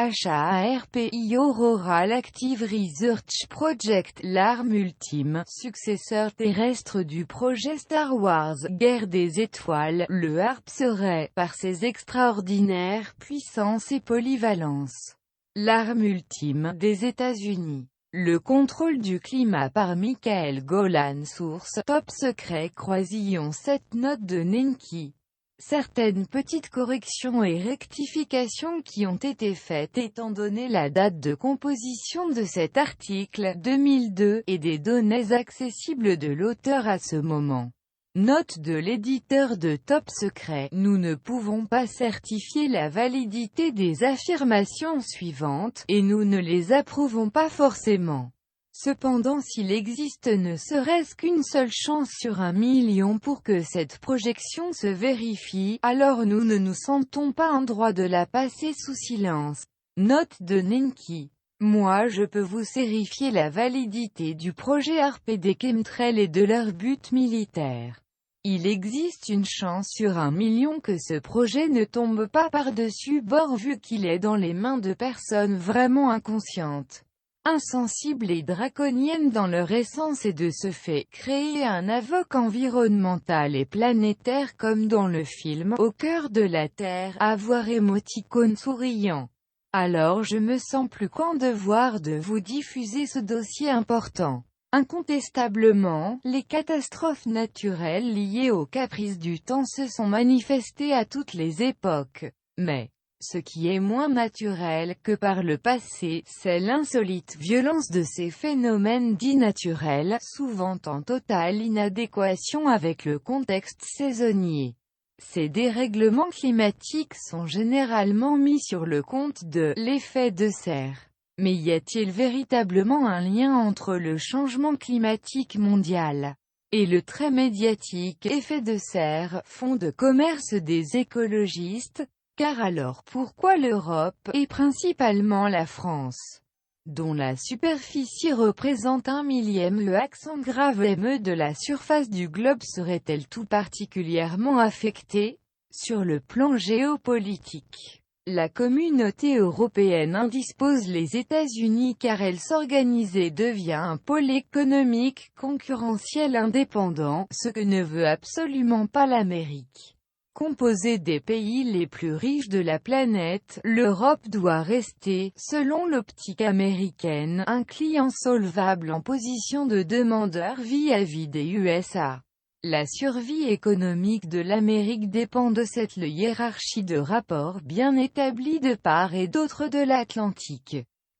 HAARPI Auroral Active Research Project, l'arme ultime, successeur terrestre du projet Star Wars, Guerre des Étoiles, le HARP serait, par ses extraordinaires puissances et polyvalence, l'arme ultime des États-Unis. Le contrôle du climat par Michael Golan. Source: Top Secret. Croisillon 7. Note de Nenki. Certaines petites corrections et rectifications qui ont été faites étant donné la date de composition de cet article, 2002, et des données accessibles de l'auteur à ce moment. Note de l'éditeur de Top Secret: nous ne pouvons pas certifier la validité des affirmations suivantes, et nous ne les approuvons pas forcément. Cependant, s'il existe ne serait-ce qu'une seule chance sur 1 million pour que cette projection se vérifie, alors nous ne nous sentons pas en droit de la passer sous silence. Note de Nenki. Moi je peux vous certifier la validité du projet HARP et des chemtrails et de leur but militaire. Il existe une chance sur 1 million que ce projet ne tombe pas par-dessus bord vu qu'il est dans les mains de personnes vraiment inconscientes, insensibles et draconiennes dans leur essence et de ce fait créer un avoc environnemental et planétaire comme dans le film Au cœur de la Terre, avoir émoticône souriant. Alors je me sens plus qu'en devoir de vous diffuser ce dossier important. Incontestablement, les catastrophes naturelles liées aux caprices du temps se sont manifestées à toutes les époques. Mais, ce qui est moins naturel que par le passé, c'est l'insolite violence de ces phénomènes dits naturels, souvent en totale inadéquation avec le contexte saisonnier. Ces dérèglements climatiques sont généralement mis sur le compte de « l'effet de serre ». Mais y a-t-il véritablement un lien entre le changement climatique mondial et le très médiatique effet de serre, fonds de commerce des écologistes? Car alors pourquoi l'Europe, et principalement la France, dont la superficie représente 1/1000 le accent grave m de la surface du globe serait-elle tout particulièrement affectée? Sur le plan géopolitique, la communauté européenne indispose les États-Unis car elle s'organise et devient un pôle économique concurrentiel indépendant, ce que ne veut absolument pas l'Amérique. Composée des pays les plus riches de la planète, l'Europe doit rester, selon l'optique américaine, un client solvable en position de demandeur vis-à-vis des USA. La survie économique de l'Amérique dépend de cette hiérarchie de rapports bien établie de part et d'autre de l'Atlantique.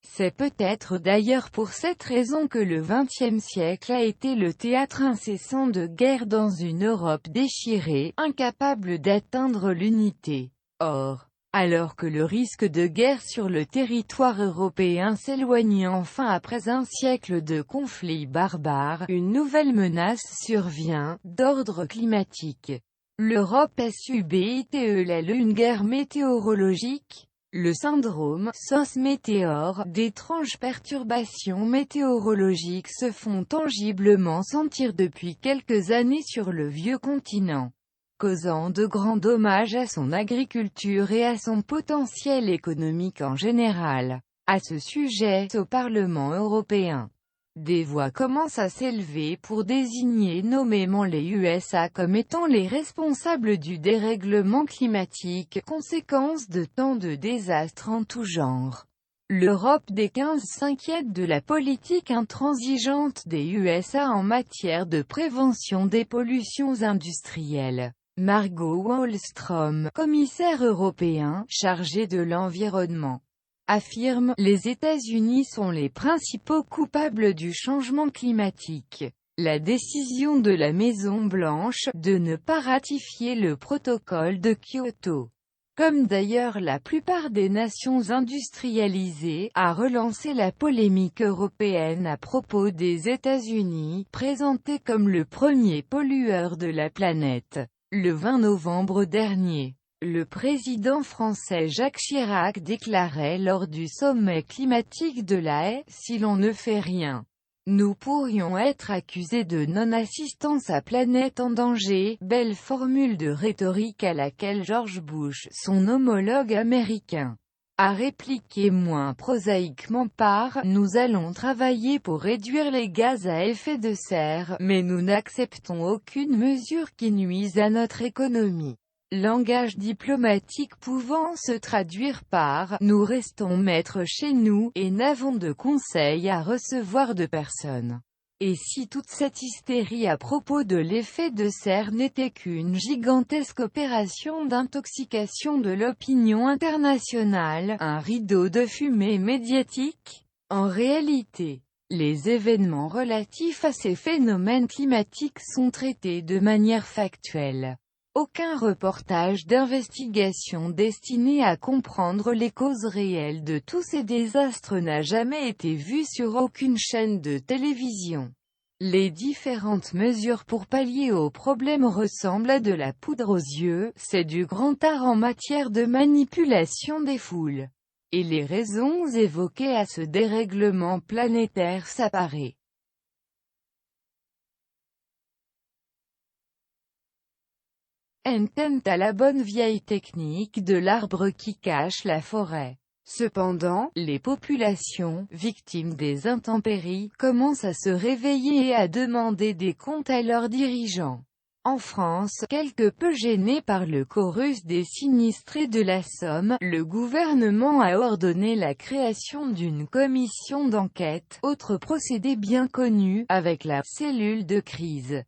C'est peut-être d'ailleurs pour cette raison que le XXe siècle a été le théâtre incessant de guerres dans une Europe déchirée, incapable d'atteindre l'unité. Or, alors que le risque de guerre sur le territoire européen s'éloigne enfin après un siècle de conflits barbares, une nouvelle menace survient, d'ordre climatique. L'Europe subit une guerre météorologique. Le syndrome SOS-météore, d'étranges perturbations météorologiques se font tangiblement sentir depuis quelques années sur le vieux continent, causant de grands dommages à son agriculture et à son potentiel économique en général. À ce sujet, au Parlement européen, des voix commencent à s'élever pour désigner nommément les USA comme étant les responsables du dérèglement climatique, conséquence de tant de désastres en tout genre. L'Europe des 15 s'inquiète de la politique intransigeante des USA en matière de prévention des pollutions industrielles. Margot Wallström, commissaire européen, chargé de l'environnement, affirme « Les États-Unis sont les principaux coupables du changement climatique ». La décision de la Maison-Blanche, de ne pas ratifier le protocole de Kyoto, comme d'ailleurs la plupart des nations industrialisées, a relancé la polémique européenne à propos des États-Unis, présentés comme le premier pollueur de la planète. Le 20 novembre dernier, le président français Jacques Chirac déclarait lors du sommet climatique de La Haye « Si l'on ne fait rien, nous pourrions être accusés de non-assistance à planète en danger », belle formule de rhétorique à laquelle George Bush, son homologue américain, À répliquer moins prosaïquement par « Nous allons travailler pour réduire les gaz à effet de serre, mais nous n'acceptons aucune mesure qui nuise à notre économie ». Langage diplomatique pouvant se traduire par « Nous restons maîtres chez nous, et n'avons de conseils à recevoir de personne ». Et si toute cette hystérie à propos de l'effet de serre n'était qu'une gigantesque opération d'intoxication de l'opinion internationale, un rideau de fumée médiatique? En réalité, les événements relatifs à ces phénomènes climatiques sont traités de manière factuelle. Aucun reportage d'investigation destiné à comprendre les causes réelles de tous ces désastres n'a jamais été vu sur aucune chaîne de télévision. Les différentes mesures pour pallier aux problèmes ressemblent à de la poudre aux yeux, c'est du grand art en matière de manipulation des foules. Et les raisons évoquées à ce dérèglement planétaire s'apparaissent. Tentent à la bonne vieille technique de l'arbre qui cache la forêt. Cependant, les populations, victimes des intempéries, commencent à se réveiller et à demander des comptes à leurs dirigeants. En France, quelque peu gêné par le chorus des sinistrés de la Somme, le gouvernement a ordonné la création d'une commission d'enquête, autre procédé bien connu, avec la cellule de crise.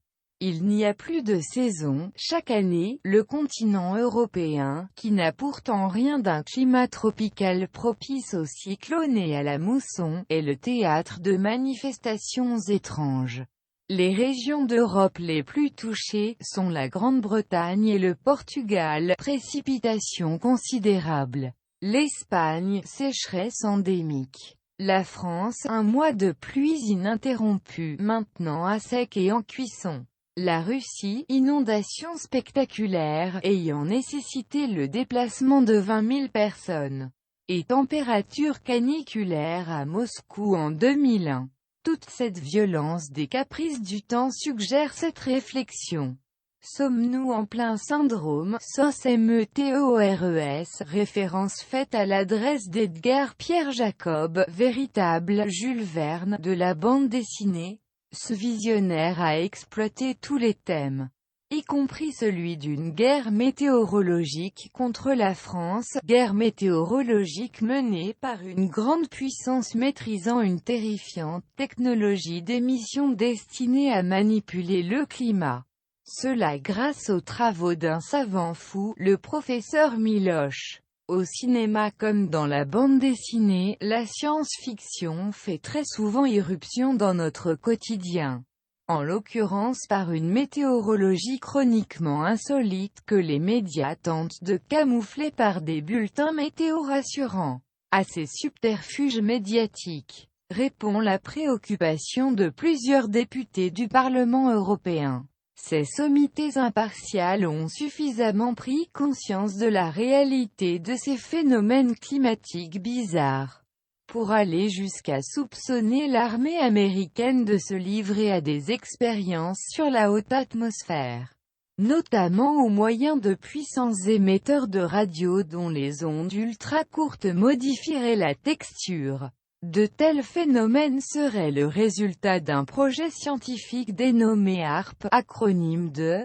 Il n'y a plus de saison. Chaque année, le continent européen, qui n'a pourtant rien d'un climat tropical propice aux cyclones et à la mousson, est le théâtre de manifestations étranges. Les régions d'Europe les plus touchées sont la Grande-Bretagne et le Portugal, précipitations considérables. L'Espagne, sécheresse endémique. La France, un mois de pluies ininterrompues, maintenant à sec et en cuisson. La Russie, inondations spectaculaires, ayant nécessité le déplacement de 20 000 personnes. Et température caniculaire à Moscou en 2001. Toute cette violence des caprices du temps suggère cette réflexion. Sommes-nous en plein syndrome SOS-METEORES, référence faite à l'adresse d'Edgar Pierre Jacob, véritable Jules Verne de la bande dessinée? Ce visionnaire a exploité tous les thèmes, y compris celui d'une guerre météorologique contre la France, guerre météorologique menée par une grande puissance maîtrisant une terrifiante technologie d'émission destinée à manipuler le climat. Cela grâce aux travaux d'un savant fou, le professeur Miloche. Au cinéma comme dans la bande dessinée, la science-fiction fait très souvent irruption dans notre quotidien. En l'occurrence par une météorologie chroniquement insolite que les médias tentent de camoufler par des bulletins météo rassurants. À ces subterfuges médiatiques, répond la préoccupation de plusieurs députés du Parlement européen. Ces sommités impartiales ont suffisamment pris conscience de la réalité de ces phénomènes climatiques bizarres, pour aller jusqu'à soupçonner l'armée américaine de se livrer à des expériences sur la haute atmosphère, notamment au moyen de puissants émetteurs de radio dont les ondes ultra-courtes modifieraient la texture. De tels phénomènes seraient le résultat d'un projet scientifique dénommé HARP, acronyme de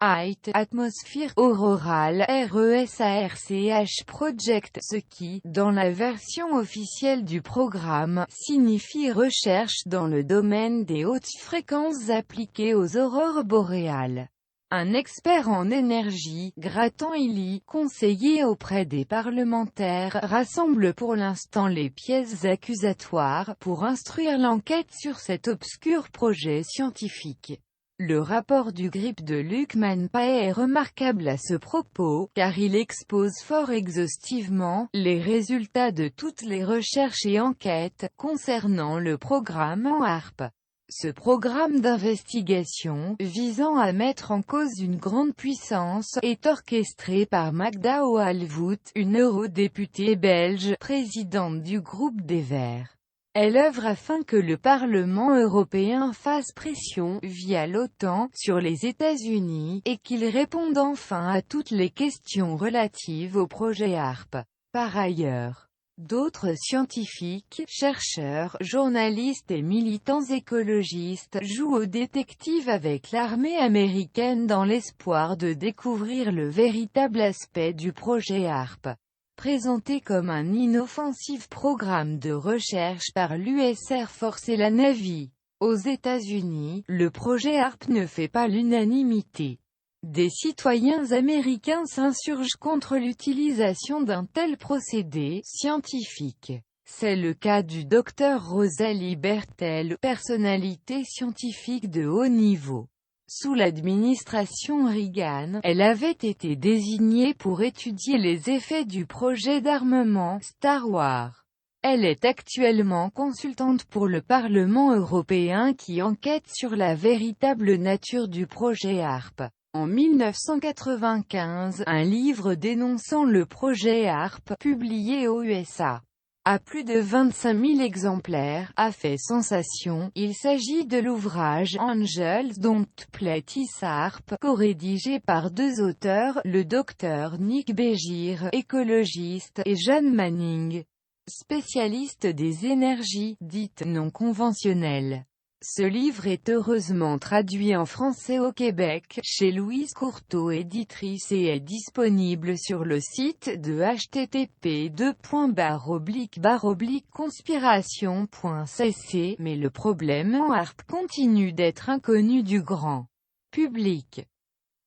Height Atmosphere Auroral RESARCH Project, ce qui, dans la version officielle du programme, signifie recherche dans le domaine des hautes fréquences appliquées aux aurores boréales. Un expert en énergie, Grattan Illy, conseiller auprès des parlementaires, rassemble pour l'instant les pièces accusatoires pour instruire l'enquête sur cet obscur projet scientifique. Le rapport du GRIP de Luc Manpaet est remarquable à ce propos, car il expose fort exhaustivement les résultats de toutes les recherches et enquêtes concernant le programme en HARP. Ce programme d'investigation, visant à mettre en cause une grande puissance, est orchestré par Magda Ohalvoet, une eurodéputée belge, présidente du groupe des Verts. Elle œuvre afin que le Parlement européen fasse pression, via l'OTAN, sur les États-Unis, et qu'ils répondent enfin à toutes les questions relatives au projet HARP. Par ailleurs, D'autres scientifiques, chercheurs, journalistes et militants écologistes jouent au détective avec l'armée américaine dans l'espoir de découvrir le véritable aspect du projet HARP. Présenté comme un inoffensif programme de recherche par l'US Air Force et la Navy. Aux États-Unis, le projet HARP ne fait pas l'unanimité. Des citoyens américains s'insurgent contre l'utilisation d'un tel procédé scientifique. C'est le cas du Dr Rosalie Bertell, personnalité scientifique de haut niveau. Sous l'administration Reagan, elle avait été désignée pour étudier les effets du projet d'armement Star Wars. Elle est actuellement consultante pour le Parlement européen qui enquête sur la véritable nature du projet HARP. En 1995, un livre dénonçant le projet HARP, publié aux USA, à plus de 25 000 exemplaires, a fait sensation. Il s'agit de l'ouvrage Angels Don't Play with HARP, co-rédigé par deux auteurs, le docteur Nick Begir, écologiste, et John Manning, spécialiste des énergies dites non conventionnelles. Ce livre est heureusement traduit en français au Québec, chez Louise Courteau éditrice et est disponible sur le site de http://conspiration.cc, mais le problème en HARP continue d'être inconnu du grand public.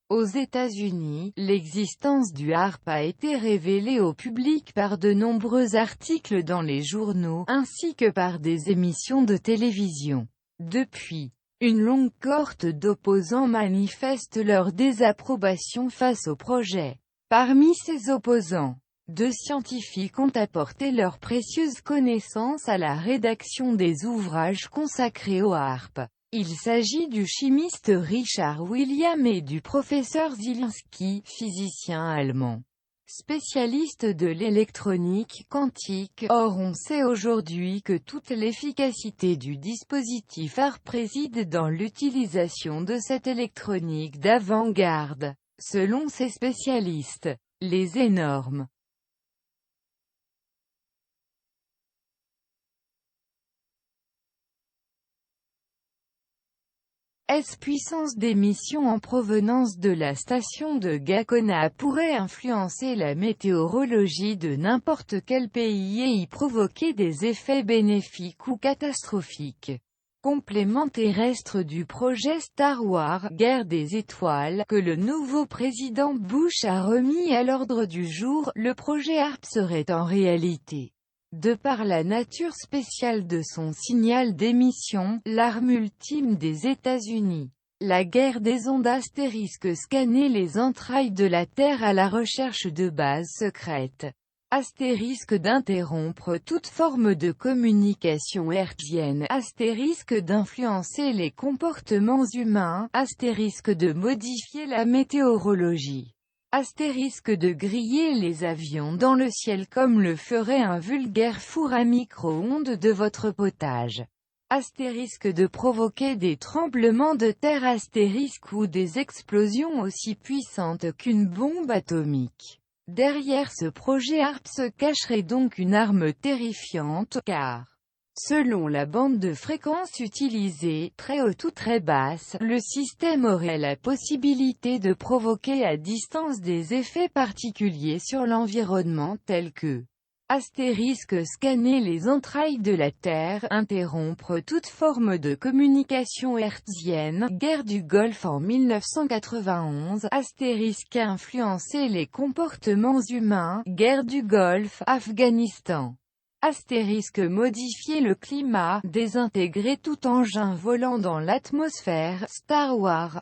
Aux États-Unis, l'existence du HARP a été révélée au public par de nombreux articles dans les journaux, ainsi que par des émissions de télévision. Depuis, une longue cohorte d'opposants manifeste leur désapprobation face au projet. Parmi ces opposants, deux scientifiques ont apporté leurs précieuses connaissances à la rédaction des ouvrages consacrés au HARP. Il s'agit du chimiste Richard William et du professeur Zielinski, physicien allemand, spécialiste de l'électronique quantique. Or on sait aujourd'hui que toute l'efficacité du dispositif HARP réside dans l'utilisation de cette électronique d'avant-garde. Selon ces spécialistes, les énormes puissance d'émission en provenance de la station de Gakona pourrait influencer la météorologie de n'importe quel pays et y provoquer des effets bénéfiques ou catastrophiques. Complément terrestre du projet Star Wars, Guerre des étoiles, que le nouveau président Bush a remis à l'ordre du jour, le projet HARP serait en réalité, de par la nature spéciale de son signal d'émission, l'arme ultime des États-Unis. La guerre des ondes scanner les entrailles de la Terre à la recherche de bases secrètes. D'interrompre toute forme de communication hertzienne. D'influencer les comportements humains. De modifier la météorologie. De griller les avions dans le ciel comme le ferait un vulgaire four à micro-ondes de votre potage. De provoquer des tremblements de terre ou des explosions aussi puissantes qu'une bombe atomique. Derrière ce projet HARP se cacherait donc une arme terrifiante, car, selon la bande de fréquence utilisée, très haute ou très basse, le système aurait la possibilité de provoquer à distance des effets particuliers sur l'environnement tels que scanner les entrailles de la Terre, interrompre toute forme de communication hertzienne, guerre du Golfe en 1991, influencer les comportements humains, guerre du Golfe, Afghanistan. Modifier le climat, désintégrer tout engin volant dans l'atmosphère, Star Wars,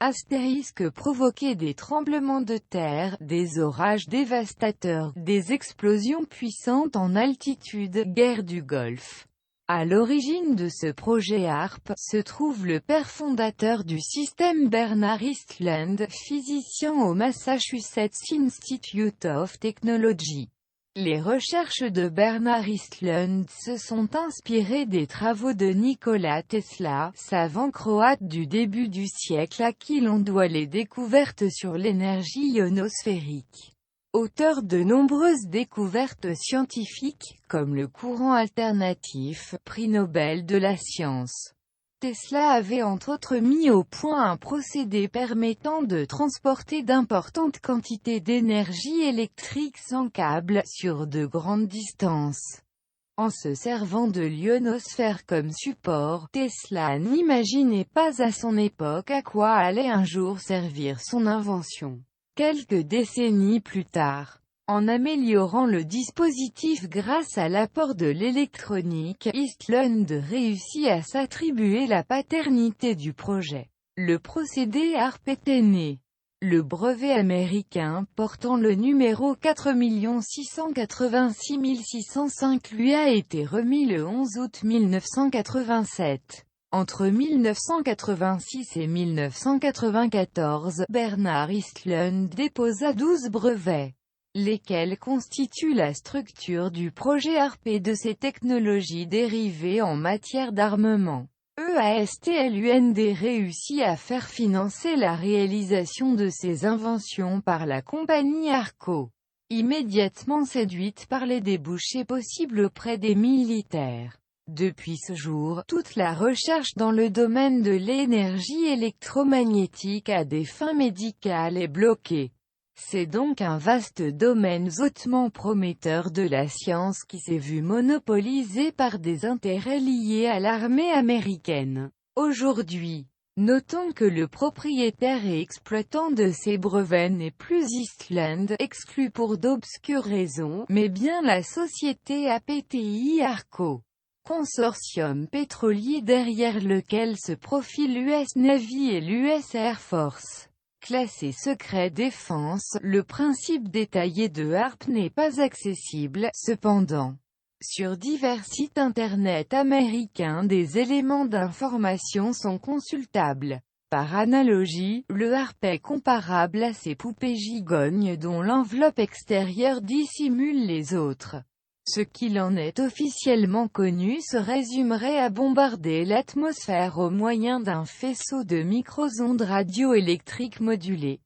provoquer des tremblements de terre, des orages dévastateurs, des explosions puissantes en altitude, guerre du Golfe. À l'origine de ce projet HARP, se trouve le père fondateur du système Bernard Eastlund, physicien au Massachusetts Institute of Technology. Les recherches de Bernard Eastlund se sont inspirées des travaux de Nikola Tesla, savant croate du début du siècle à qui l'on doit les découvertes sur l'énergie ionosphérique. Auteur de nombreuses découvertes scientifiques, comme le courant alternatif, prix Nobel de la science. Tesla avait entre autres mis au point un procédé permettant de transporter d'importantes quantités d'énergie électrique sans câble, sur de grandes distances. En se servant de l'ionosphère comme support, Tesla n'imaginait pas à son époque à quoi allait un jour servir son invention. Quelques décennies plus tard, en améliorant le dispositif grâce à l'apport de l'électronique, Eastlund réussit à s'attribuer la paternité du projet. Le procédé HARP était né. Le brevet américain, portant le numéro 4 686 605 lui a été remis le 11 août 1987. Entre 1986 et 1994, Bernard Eastlund déposa 12 brevets, lesquels constituent la structure du projet HARP et de ses technologies dérivées en matière d'armement. EASTLUND réussit à faire financer la réalisation de ses inventions par la compagnie Arco, immédiatement séduite par les débouchés possibles auprès des militaires. Depuis ce jour, toute la recherche dans le domaine de l'énergie électromagnétique à des fins médicales est bloquée. C'est donc un vaste domaine hautement prometteur de la science qui s'est vu monopolisé par des intérêts liés à l'armée américaine. Aujourd'hui, notons que le propriétaire et exploitant de ces brevets n'est plus Eastlund, exclu pour d'obscures raisons, mais bien la société APTI Arco, consortium pétrolier derrière lequel se profilent l'US Navy et l'US Air Force. Classé secret défense, le principe détaillé de HARP n'est pas accessible, cependant. Sur divers sites internet américains des éléments d'information sont consultables. Par analogie, le HARP est comparable à ces poupées gigognes dont l'enveloppe extérieure dissimule les autres. Ce qu'il en est officiellement connu se résumerait à bombarder l'atmosphère au moyen d'un faisceau de micro-ondes radioélectriques modulées.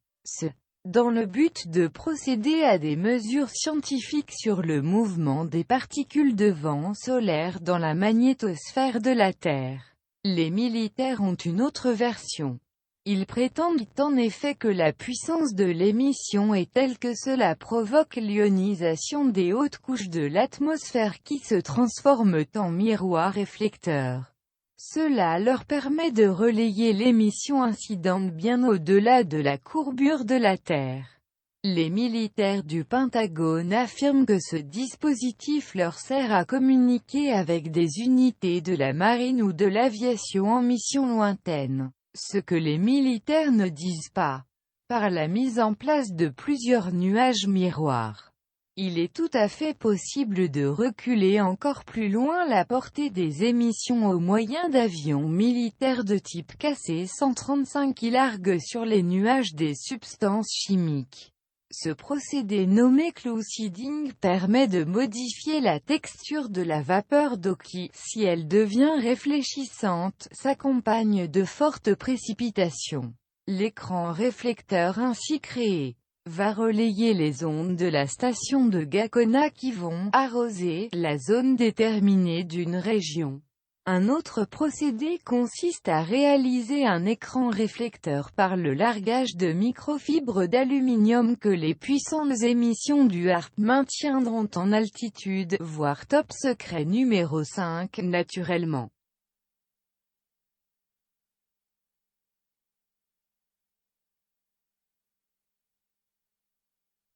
Dans le but de procéder à des mesures scientifiques sur le mouvement des particules de vent solaire dans la magnétosphère de la Terre. Les militaires ont une autre version. Ils prétendent en effet que la puissance de l'émission est telle que cela provoque l'ionisation des hautes couches de l'atmosphère qui se transforment en miroirs réflecteurs. Cela leur permet de relayer l'émission incidente bien au-delà de la courbure de la Terre. Les militaires du Pentagone affirment que ce dispositif leur sert à communiquer avec des unités de la marine ou de l'aviation en mission lointaine. Ce que les militaires ne disent pas. Par la mise en place de plusieurs nuages miroirs, il est tout à fait possible de reculer encore plus loin la portée des émissions au moyen d'avions militaires de type KC-135 qui larguent sur les nuages des substances chimiques. Ce procédé nommé cloudseeding permet de modifier la texture de la vapeur d'eau qui, si elle devient réfléchissante, s'accompagne de fortes précipitations. L'écran réflecteur ainsi créé va relayer les ondes de la station de Gakona qui vont arroser la zone déterminée d'une région. Un autre procédé consiste à réaliser un écran réflecteur par le largage de microfibres d'aluminium que les puissantes émissions du HARP maintiendront en altitude, voire top secret numéro 5, naturellement.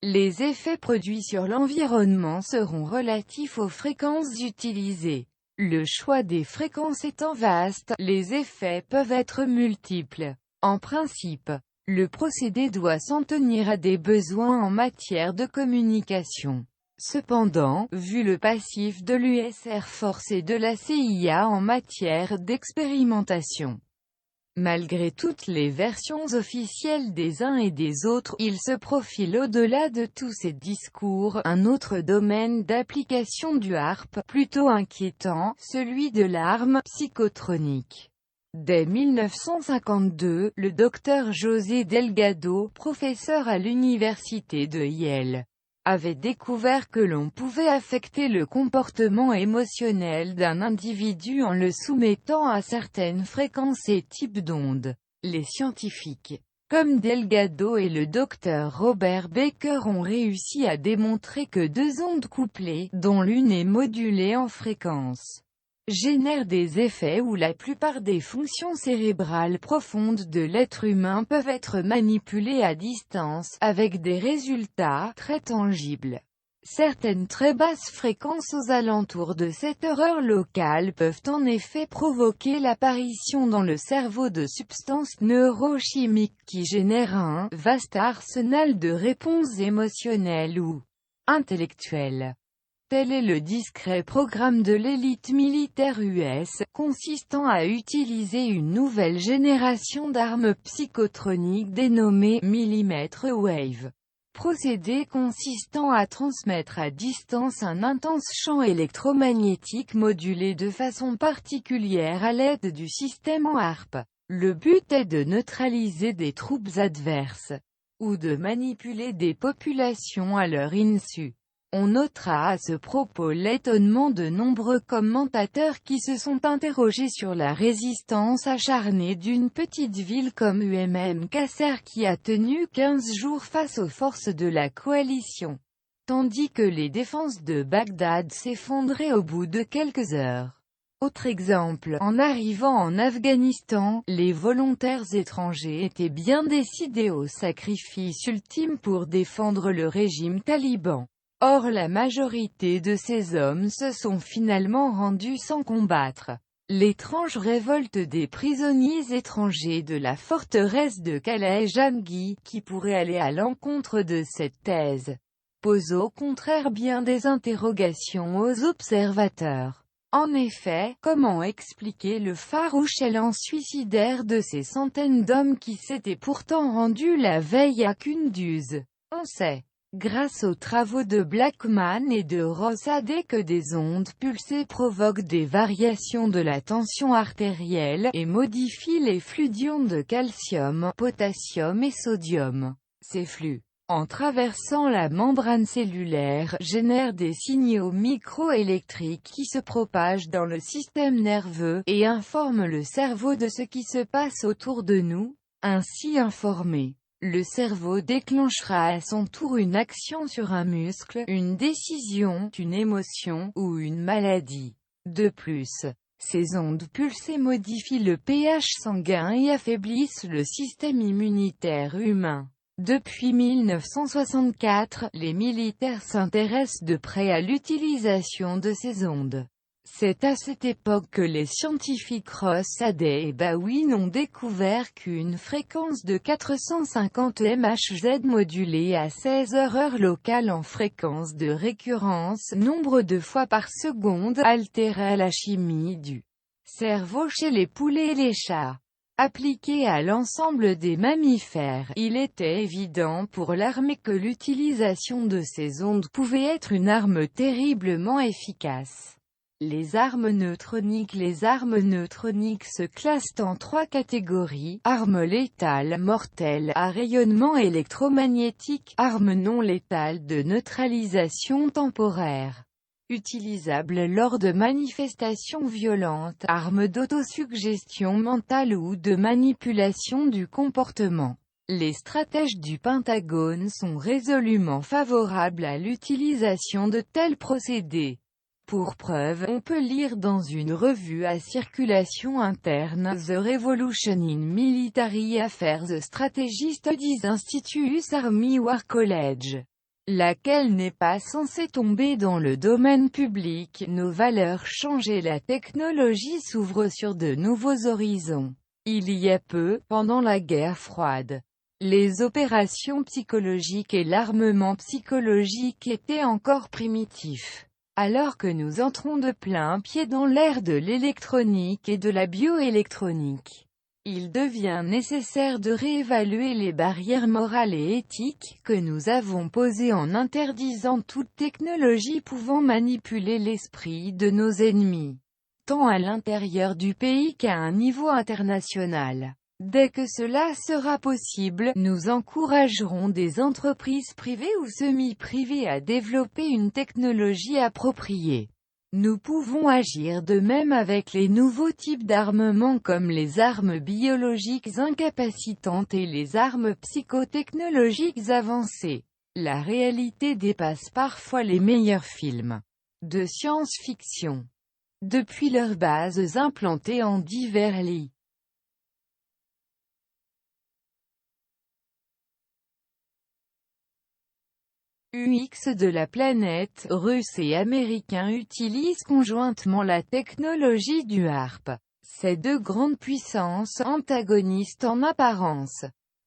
Les effets produits sur l'environnement seront relatifs aux fréquences utilisées. Le choix des fréquences étant vaste, les effets peuvent être multiples. En principe, le procédé doit s'en tenir à des besoins en matière de communication. Cependant, vu le passif de l'US Air Force et de la CIA en matière d'expérimentation, malgré toutes les versions officielles des uns et des autres, il se profile au-delà de tous ces discours, un autre domaine d'application du HARP, plutôt inquiétant, celui de l'arme psychotronique. Dès 1952, le docteur José Delgado, professeur à l'université de Yale, avait découvert que l'on pouvait affecter le comportement émotionnel d'un individu en le soumettant à certaines fréquences et types d'ondes. Les scientifiques, comme Delgado et le docteur Robert Baker, ont réussi à démontrer que deux ondes couplées, dont l'une est modulée en fréquence, génèrent des effets où la plupart des fonctions cérébrales profondes de l'être humain peuvent être manipulées à distance, avec des résultats très tangibles. Certaines très basses fréquences aux alentours de cette heure locale peuvent en effet provoquer l'apparition dans le cerveau de substances neurochimiques qui génèrent un vaste arsenal de réponses émotionnelles ou intellectuelles. Tel est le discret programme de l'élite militaire US, consistant à utiliser une nouvelle génération d'armes psychotroniques dénommée Millimeter Wave. Procédé consistant à transmettre à distance un intense champ électromagnétique modulé de façon particulière à l'aide du système en HARP. Le but est de neutraliser des troupes adverses, ou de manipuler des populations à leur insu. On notera à ce propos l'étonnement de nombreux commentateurs qui se sont interrogés sur la résistance acharnée d'une petite ville comme Qasr qui a tenu 15 jours face aux forces de la coalition, tandis que les défenses de Bagdad s'effondraient au bout de quelques heures. Autre exemple, en arrivant en Afghanistan, les volontaires étrangers étaient bien décidés au sacrifice ultime pour défendre le régime taliban. Or la majorité de ces hommes se sont finalement rendus sans combattre. L'étrange révolte des prisonniers étrangers de la forteresse de Kalai-Jangi, qui pourrait aller à l'encontre de cette thèse, pose au contraire bien des interrogations aux observateurs. En effet, comment expliquer le farouche élan suicidaire de ces centaines d'hommes qui s'étaient pourtant rendus la veille à Kunduz? On sait, grâce aux travaux de Blackman et de Rosade, que des ondes pulsées provoquent des variations de la tension artérielle, et modifient les flux d'ions de calcium, potassium et sodium. Ces flux, en traversant la membrane cellulaire, génèrent des signaux microélectriques qui se propagent dans le système nerveux, et informent le cerveau de ce qui se passe autour de nous. Ainsi informé, le cerveau déclenchera à son tour une action sur un muscle, une décision, une émotion, ou une maladie. De plus, ces ondes pulsées modifient le pH sanguin et affaiblissent le système immunitaire humain. Depuis 1964, les militaires s'intéressent de près à l'utilisation de ces ondes. C'est à cette époque que les scientifiques Rosade et Bawin ont découvert qu'une fréquence de 450 MHz modulée à 16 heures locale en fréquence de récurrence nombre de fois par seconde altérait la chimie du cerveau chez les poulets et les chats. Appliqué à l'ensemble des mammifères, il était évident pour l'armée que l'utilisation de ces ondes pouvait être une arme terriblement efficace. Les armes neutroniques se classent en trois catégories: armes létales mortelles à rayonnement électromagnétique, armes non létales de neutralisation temporaire, utilisables lors de manifestations violentes, armes d'autosuggestion mentale ou de manipulation du comportement. Les stratèges du Pentagone sont résolument favorables à l'utilisation de tels procédés. Pour preuve, on peut lire dans une revue à circulation interne, The Revolution in Military Affairs Strategy Studies Institute Army War College, laquelle n'est pas censée tomber dans le domaine public. Nos valeurs changent et la technologie s'ouvre sur de nouveaux horizons. Il y a peu, pendant la guerre froide, les opérations psychologiques et l'armement psychologique étaient encore primitifs. Alors que nous entrons de plein pied dans l'ère de l'électronique et de la bioélectronique, il devient nécessaire de réévaluer les barrières morales et éthiques que nous avons posées en interdisant toute technologie pouvant manipuler l'esprit de nos ennemis, tant à l'intérieur du pays qu'à un niveau international. Dès que cela sera possible, nous encouragerons des entreprises privées ou semi-privées à développer une technologie appropriée. Nous pouvons agir de même avec les nouveaux types d'armements comme les armes biologiques incapacitantes et les armes psychotechnologiques avancées. La réalité dépasse parfois les meilleurs films de science-fiction. Depuis leurs bases implantées en divers lits UX de la planète, Russes et Américains utilisent conjointement la technologie du HARP. Ces deux grandes puissances, antagonistes en apparence,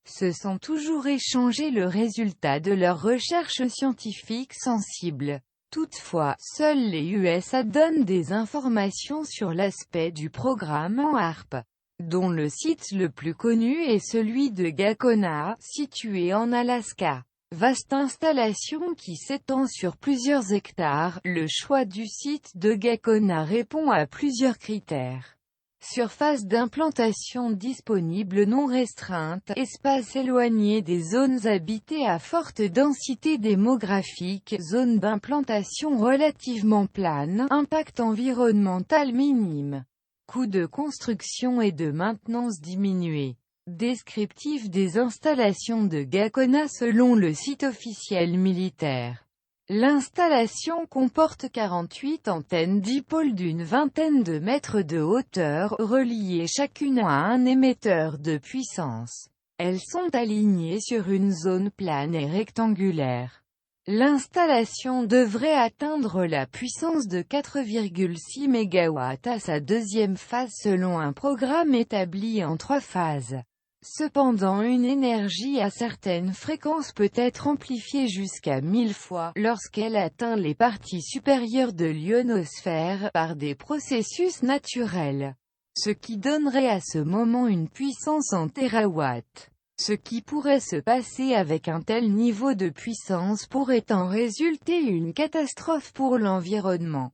se sont toujours échangé le résultat de leurs recherches scientifiques sensibles. Toutefois, seuls les USA donnent des informations sur l'aspect du programme en HARP, dont le site le plus connu est celui de Gakona, situé en Alaska. Vaste installation qui s'étend sur plusieurs hectares, le choix du site de Gakona répond à plusieurs critères. Surface d'implantation disponible non restreinte, espace éloigné des zones habitées à forte densité démographique, zone d'implantation relativement plane, impact environnemental minime, coût de construction et de maintenance diminué. Descriptif des installations de Gakona selon le site officiel militaire. L'installation comporte 48 antennes dipôles d'une vingtaine de mètres de hauteur, reliées chacune à un émetteur de puissance. Elles sont alignées sur une zone plane et rectangulaire. L'installation devrait atteindre la puissance de 4,6 MW à sa deuxième phase selon un programme établi en 3 phases. Cependant une énergie à certaines fréquences peut être amplifiée jusqu'à 1000 fois, lorsqu'elle atteint les parties supérieures de l'ionosphère, par des processus naturels. Ce qui donnerait à ce moment une puissance en térawatts. Ce qui pourrait se passer avec un tel niveau de puissance pourrait en résulter une catastrophe pour l'environnement.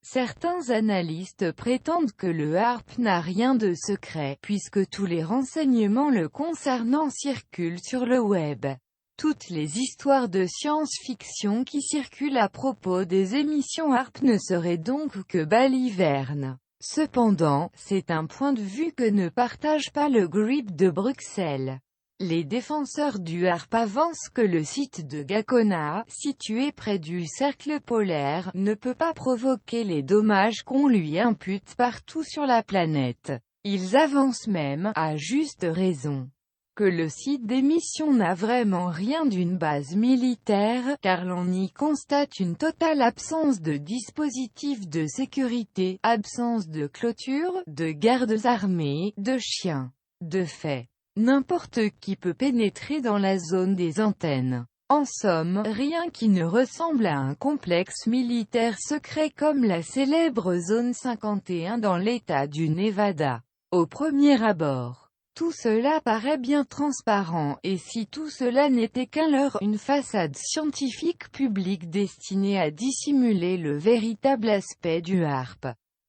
Certains analystes prétendent que le HARP n'a rien de secret, puisque tous les renseignements le concernant circulent sur le web. Toutes les histoires de science-fiction qui circulent à propos des émissions HARP ne seraient donc que balivernes. Cependant, c'est un point de vue que ne partage pas le GRIP de Bruxelles. Les défenseurs du HARP avancent que le site de Gakona, situé près du cercle polaire, ne peut pas provoquer les dommages qu'on lui impute partout sur la planète. Ils avancent même, à juste raison, que le site d'émission n'a vraiment rien d'une base militaire, car l'on y constate une totale absence de dispositifs de sécurité, absence de clôture, de gardes armés, de chiens. De fait, n'importe qui peut pénétrer dans la zone des antennes. En somme, rien qui ne ressemble à un complexe militaire secret comme la célèbre Zone 51 dans l'État du Nevada. Au premier abord, tout cela paraît bien transparent, et si tout cela n'était qu'un leurre, une façade scientifique publique destinée à dissimuler le véritable aspect du HARP.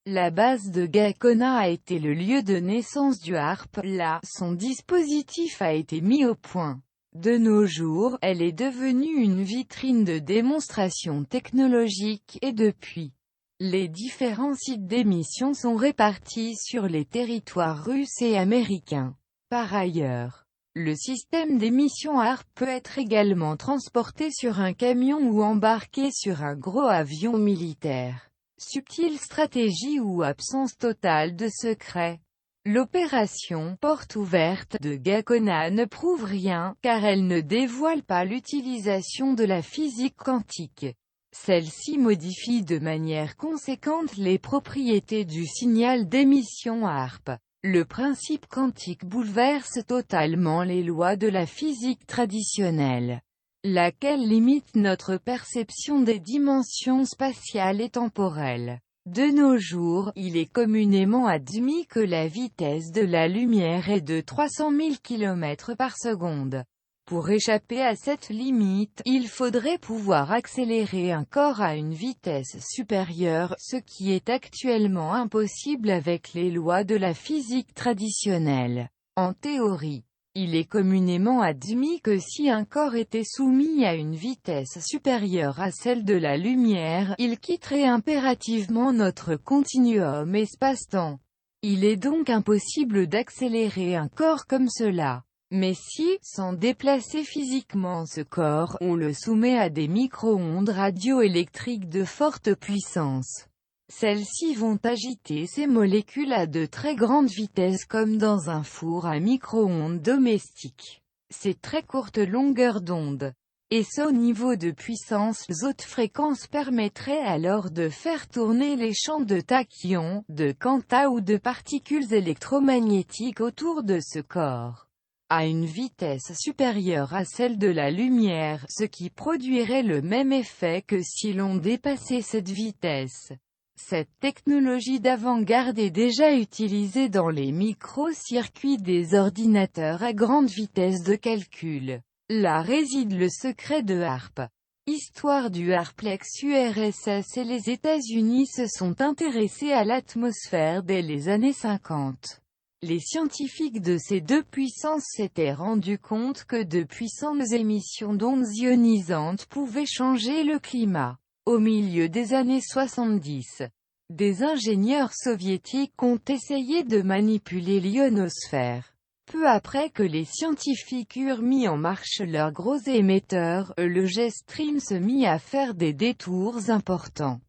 La base de Gakona a été le lieu de naissance du HARP, là, son dispositif a été mis au point. De nos jours, elle est devenue une vitrine de démonstration technologique, et depuis, les différents sites d'émission sont répartis sur les territoires russes et américains. Par ailleurs, le système d'émission HARP peut être également transporté sur un camion ou embarqué sur un gros avion militaire. Subtile stratégie ou absence totale de secret. L'opération « Porte ouverte » de Gakona ne prouve rien, car elle ne dévoile pas l'utilisation de la physique quantique. Celle-ci modifie de manière conséquente les propriétés du signal d'émission HARP. Le principe quantique bouleverse totalement les lois de la physique traditionnelle, laquelle limite notre perception des dimensions spatiales et temporelles. De nos jours, il est communément admis que la vitesse de la lumière est de 300 000 km par seconde. Pour échapper à cette limite, il faudrait pouvoir accélérer un corps à une vitesse supérieure, ce qui est actuellement impossible avec les lois de la physique traditionnelle. En théorie, il est communément admis que si un corps était soumis à une vitesse supérieure à celle de la lumière, il quitterait impérativement notre continuum espace-temps. Il est donc impossible d'accélérer un corps comme cela. Mais si, sans déplacer physiquement ce corps, on le soumet à des micro-ondes radioélectriques de forte puissance, celles-ci vont agiter ces molécules à de très grandes vitesses comme dans un four à micro-ondes domestique. Ces très courtes longueurs d'onde, et ce niveau de puissance haute fréquence permettrait alors de faire tourner les champs de tachyons, de quanta ou de particules électromagnétiques autour de ce corps, à une vitesse supérieure à celle de la lumière, ce qui produirait le même effet que si l'on dépassait cette vitesse. Cette technologie d'avant-garde est déjà utilisée dans les micro-circuits des ordinateurs à grande vitesse de calcul. Là réside le secret de HAARP. Histoire du HAARPlex. URSS et les États-Unis se sont intéressés à l'atmosphère dès les années 50. Les scientifiques de ces deux puissances s'étaient rendus compte que de puissantes émissions d'ondes ionisantes pouvaient changer le climat. Au milieu des années 70, des ingénieurs soviétiques ont essayé de manipuler l'ionosphère. Peu après que les scientifiques eurent mis en marche leurs gros émetteurs, le jet stream se mit à faire des détours importants.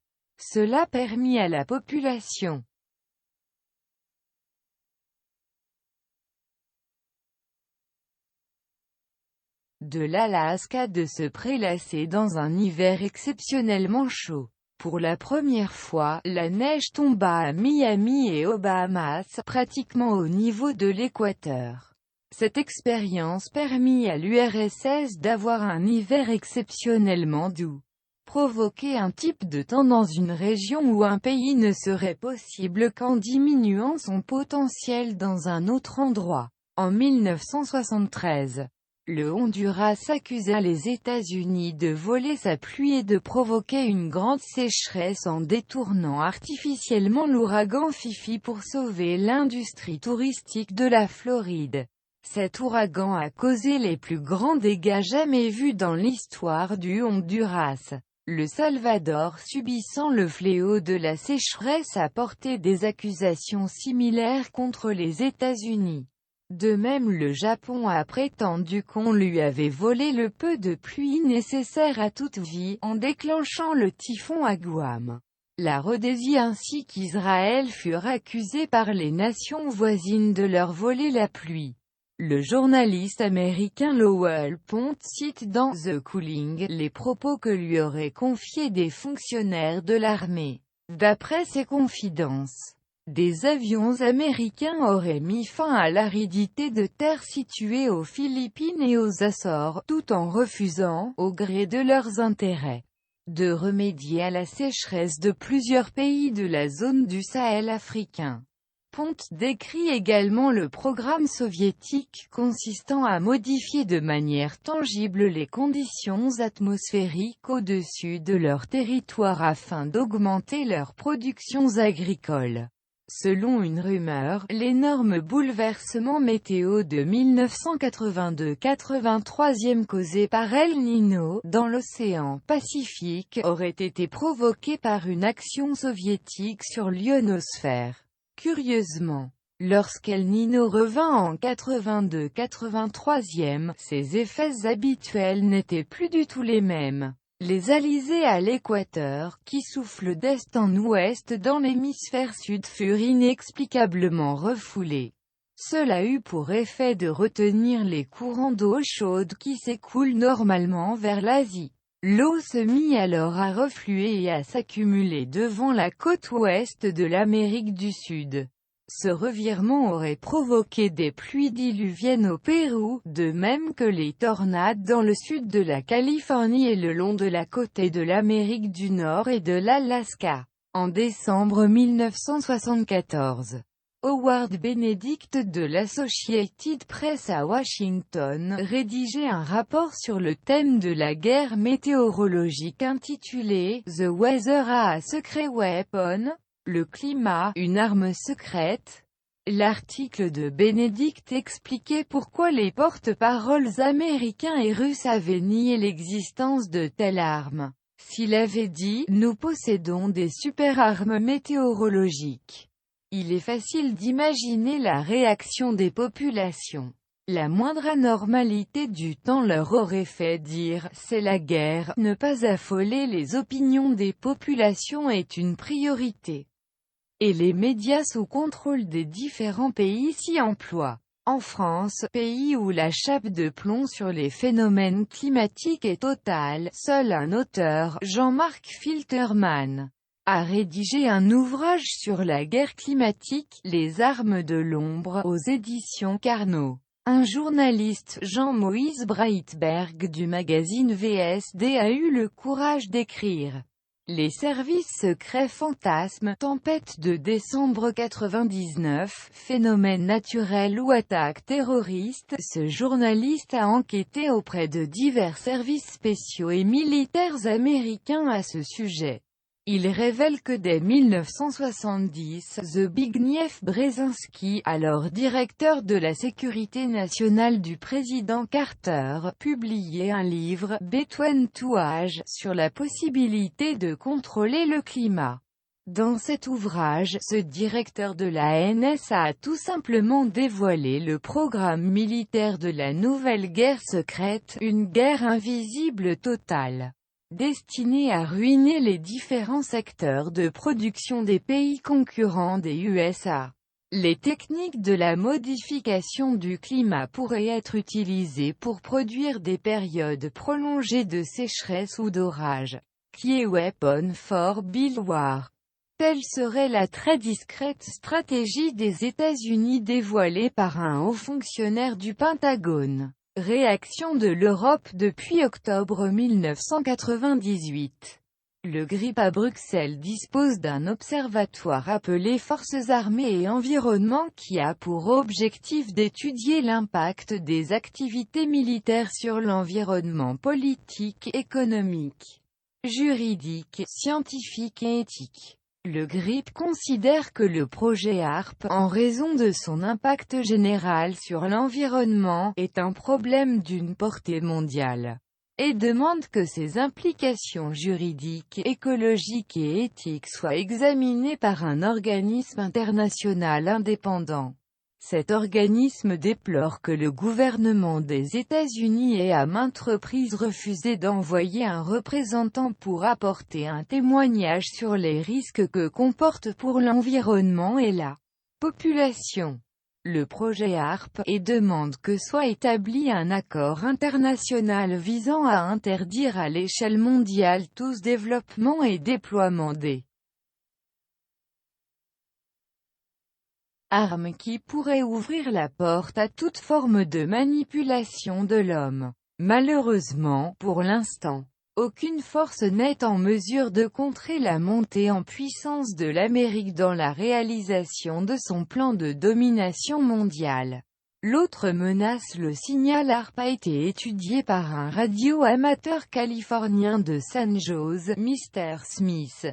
Cela permit à la population de l'Alaska de se prélasser dans un hiver exceptionnellement chaud. Pour la première fois, la neige tomba à Miami et aux Bahamas, pratiquement au niveau de l'équateur. Cette expérience permit à l'URSS d'avoir un hiver exceptionnellement doux. Provoquer un type de temps dans une région où un pays ne serait possible qu'en diminuant son potentiel dans un autre endroit. En 1973, le Honduras accusa les États-Unis de voler sa pluie et de provoquer une grande sécheresse en détournant artificiellement l'ouragan Fifi pour sauver l'industrie touristique de la Floride. Cet ouragan a causé les plus grands dégâts jamais vus dans l'histoire du Honduras. Le Salvador, subissant le fléau de la sécheresse, a porté des accusations similaires contre les États-Unis. De même, le Japon a prétendu qu'on lui avait volé le peu de pluie nécessaire à toute vie, en déclenchant le typhon à Guam. La Rhodésie ainsi qu'Israël furent accusés par les nations voisines de leur voler la pluie. Le journaliste américain Lowell Pont cite dans The Cooling les propos que lui auraient confiés des fonctionnaires de l'armée. D'après ses confidences, des avions américains auraient mis fin à l'aridité de terre située aux Philippines et aux Açores, tout en refusant, au gré de leurs intérêts, de remédier à la sécheresse de plusieurs pays de la zone du Sahel africain. Pont décrit également le programme soviétique consistant à modifier de manière tangible les conditions atmosphériques au-dessus de leur territoire afin d'augmenter leurs productions agricoles. Selon une rumeur, l'énorme bouleversement météo de 1982, 83e causé par El Niño, dans l'océan Pacifique, aurait été provoqué par une action soviétique sur l'ionosphère. Curieusement, lorsqu'El Niño revint en 82, 83e, ses effets habituels n'étaient plus du tout les mêmes. Les alizés à l'équateur, qui soufflent d'est en ouest dans l'hémisphère sud, furent inexplicablement refoulés. Cela eut pour effet de retenir les courants d'eau chaude qui s'écoulent normalement vers l'Asie. L'eau se mit alors à refluer et à s'accumuler devant la côte ouest de l'Amérique du Sud. Ce revirement aurait provoqué des pluies diluviennes au Pérou, de même que les tornades dans le sud de la Californie et le long de la côte est de l'Amérique du Nord et de l'Alaska. En décembre 1974, Howard Benedict de l'Associated Press à Washington rédigeait un rapport sur le thème de la guerre météorologique intitulé « The Weather a a Secret Weapon », le climat, une arme secrète. L'article de Bénédicte expliquait pourquoi les porte-paroles américains et russes avaient nié l'existence de telles armes. S'il avait dit « Nous possédons des super-armes météorologiques », il est facile d'imaginer la réaction des populations. La moindre anormalité du temps leur aurait fait dire « C'est la guerre ». Ne pas affoler les opinions des populations est une priorité. Et les médias sous contrôle des différents pays s'y emploient. En France, pays où la chape de plomb sur les phénomènes climatiques est totale, seul un auteur, Jean-Marc Filterman, a rédigé un ouvrage sur la guerre climatique, Les armes de l'ombre, aux éditions Carnot. Un journaliste, Jean-Moïse Breitberg du magazine VSD a eu le courage d'écrire Les services secrets fantasmes, tempête de décembre 99, phénomène naturel ou attaque terroriste. Ce journaliste a enquêté auprès de divers services spéciaux et militaires américains à ce sujet. Il révèle que dès 1970, Zbigniew Brzezinski, alors directeur de la sécurité nationale du président Carter, publiait un livre, Between Two Age, sur la possibilité de contrôler le climat. Dans cet ouvrage, ce directeur de la NSA a tout simplement dévoilé le programme militaire de la nouvelle guerre secrète, une guerre invisible totale, destinée à ruiner les différents secteurs de production des pays concurrents des USA. Les techniques de la modification du climat pourraient être utilisées pour produire des périodes prolongées de sécheresse ou d'orage. Key Weapon for Bill War. Telle serait la très discrète stratégie des États-Unis dévoilée par un haut fonctionnaire du Pentagone. Réaction de l'Europe depuis octobre 1998. Le GRIP à Bruxelles dispose d'un observatoire appelé Forces armées et environnement qui a pour objectif d'étudier l'impact des activités militaires sur l'environnement politique, économique, juridique, scientifique et éthique. Le GRIP considère que le projet HARP, en raison de son impact général sur l'environnement, est un problème d'une portée mondiale, et demande que ses implications juridiques, écologiques et éthiques soient examinées par un organisme international indépendant. Cet organisme déplore que le gouvernement des États-Unis ait à maintes reprises refusé d'envoyer un représentant pour apporter un témoignage sur les risques que comporte pour l'environnement et la population le projet HARP, et demande que soit établi un accord international visant à interdire à l'échelle mondiale tout développement et déploiement des armes qui pourraient ouvrir la porte à toute forme de manipulation de l'homme. Malheureusement, pour l'instant, aucune force n'est en mesure de contrer la montée en puissance de l'Amérique dans la réalisation de son plan de domination mondiale. L'autre menace, le signal HARP, a été étudié par un radio-amateur californien de San Jose, Mr. Smith.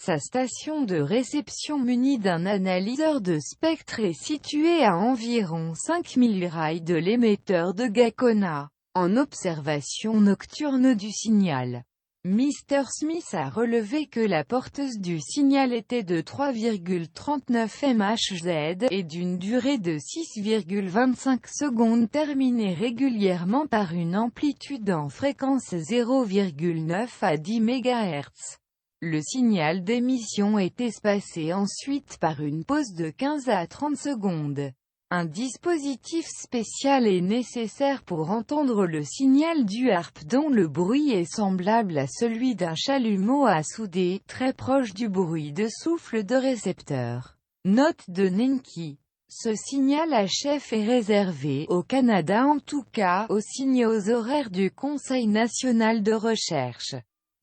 Sa station de réception munie d'un analyseur de spectre est située à environ 5000 rails de l'émetteur de Gakona, en observation nocturne du signal. Mr. Smith a relevé que la porteuse du signal était de 3,39 MHz et d'une durée de 6,25 secondes terminée régulièrement par une amplitude en fréquence 0,9 à 10 MHz. Le signal d'émission est espacé ensuite par une pause de 15 à 30 secondes. Un dispositif spécial est nécessaire pour entendre le signal du HARP dont le bruit est semblable à celui d'un chalumeau à souder, très proche du bruit de souffle de récepteur. Note de Nenki. Ce signal HF est réservé, au Canada en tout cas, aux signaux horaires du Conseil national de recherche.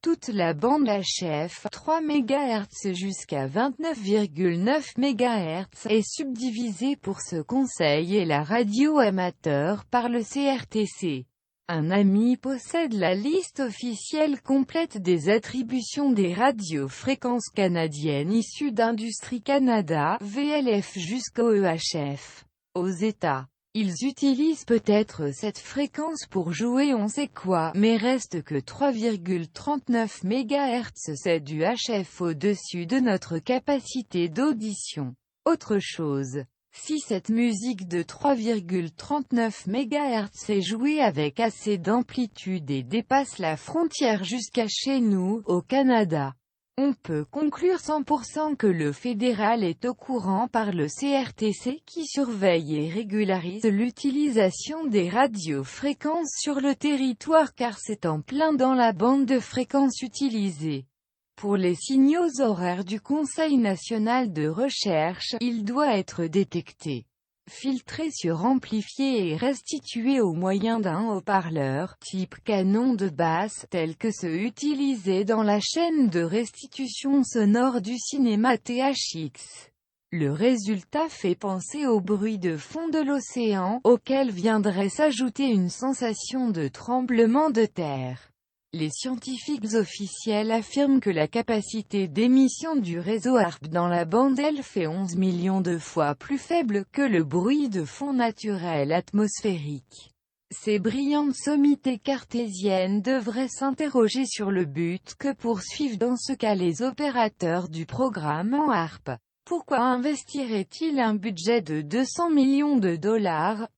Toute la bande HF, 3 MHz jusqu'à 29,9 MHz, est subdivisée pour ce conseil et la radio amateur par le CRTC. Un ami possède la liste officielle complète des attributions des radiofréquences canadiennes issues d'Industrie Canada, VLF jusqu'au EHF. Aux États, ils utilisent peut-être cette fréquence pour jouer on sait quoi, mais reste que 3,39 MHz, c'est du HF au-dessus de notre capacité d'audition. Autre chose, si cette musique de 3,39 MHz est jouée avec assez d'amplitude et dépasse la frontière jusqu'à chez nous, au Canada, on peut conclure 100% que le fédéral est au courant par le CRTC qui surveille et régularise l'utilisation des radiofréquences sur le territoire car c'est en plein dans la bande de fréquences utilisée. Pour les signaux horaires du Conseil national de recherche, il doit être détecté, filtré suramplifié et restitué au moyen d'un haut-parleur, type canon de basse, tel que ceux utilisés dans la chaîne de restitution sonore du cinéma THX. Le résultat fait penser au bruit de fond de l'océan, auquel viendrait s'ajouter une sensation de tremblement de terre. Les scientifiques officiels affirment que la capacité d'émission du réseau HARP dans la bande Elf est 11 millions de fois plus faible que le bruit de fond naturel atmosphérique. Ces brillantes sommités cartésiennes devraient s'interroger sur le but que poursuivent dans ce cas les opérateurs du programme en HARP. Pourquoi investiraient-ils un budget de 200 millions de dollars ?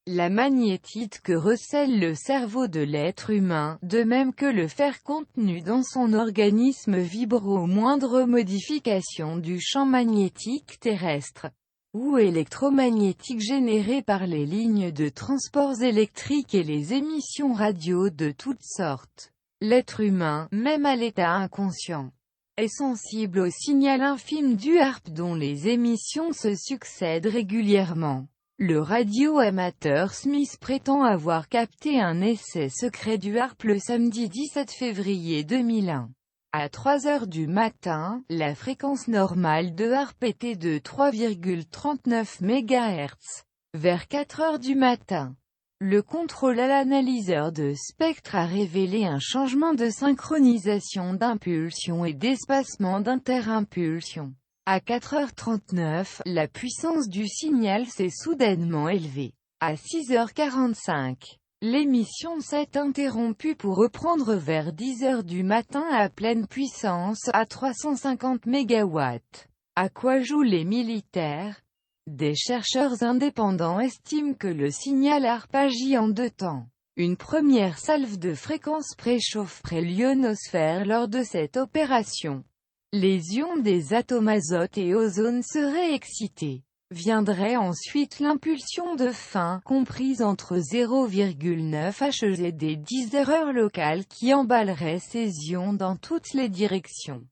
La magnétite que recèle le cerveau de l'être humain, de même que le fer contenu dans son organisme vibre aux moindres modifications du champ magnétique terrestre ou électromagnétique généré par les lignes de transports électriques et les émissions radio de toutes sortes. L'être humain, même à l'état inconscient, est sensible au signal infime du HARP dont les émissions se succèdent régulièrement. Le radio-amateur Smith prétend avoir capté un essai secret du HARP le samedi 17 février 2001. À 3 heures du matin, la fréquence normale de HARP était de 3,39 MHz. Vers 4 heures du matin, le contrôle à l'analyseur de spectre a révélé un changement de synchronisation d'impulsion et d'espacement d'interimpulsion. À 4h39, la puissance du signal s'est soudainement élevée. À 6h45, l'émission s'est interrompue pour reprendre vers 10h du matin à pleine puissance, à 350 MW. À quoi jouent les militaires ? Des chercheurs indépendants estiment que le signal HARP agit en deux temps. Une première salve de fréquences préchaufferait l'ionosphère lors de cette opération. Les ions des atomes azote et ozone seraient excités. Viendrait ensuite l'impulsion de fin, comprise entre 0,9 Hz et des 10 erreurs locales qui emballerait ces ions dans toutes les directions.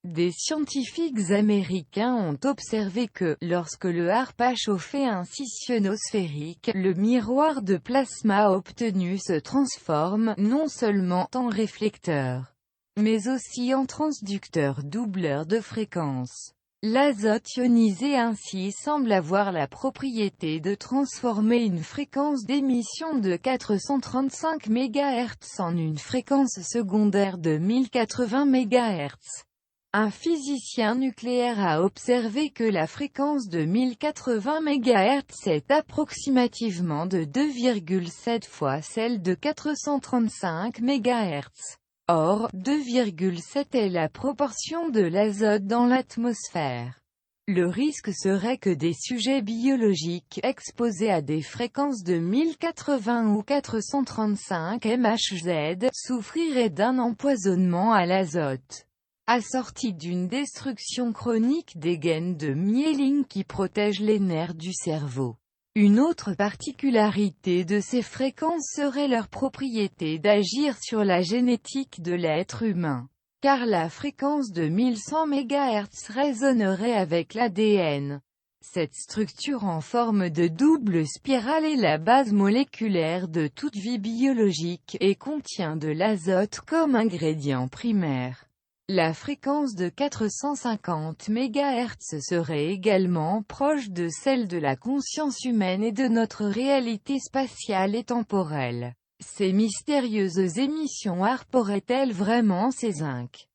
Des scientifiques américains ont observé que, lorsque le HARP a chauffé un ionosphérique, le miroir de plasma obtenu se transforme, non seulement en réflecteur, mais aussi en transducteur doubleur de fréquence. L'azote ionisé ainsi semble avoir la propriété de transformer une fréquence d'émission de 435 MHz en une fréquence secondaire de 1080 MHz. Un physicien nucléaire a observé que la fréquence de 1080 MHz est approximativement de 2,7 fois celle de 435 MHz. Or, 2,7 est la proportion de l'azote dans l'atmosphère. Le risque serait que des sujets biologiques exposés à des fréquences de 1080 ou 435 MHz souffriraient d'un empoisonnement à l'azote, assorti d'une destruction chronique des gaines de myéline qui protègent les nerfs du cerveau. Une autre particularité de ces fréquences serait leur propriété d'agir sur la génétique de l'être humain, car la fréquence de 1100 MHz résonnerait avec l'ADN. Cette structure en forme de double spirale est la base moléculaire de toute vie biologique et contient de l'azote comme ingrédient primaire. La fréquence de 450 MHz serait également proche de celle de la conscience humaine et de notre réalité spatiale et temporelle. Ces mystérieuses émissions HAARP auraient-elles vraiment ces zinc?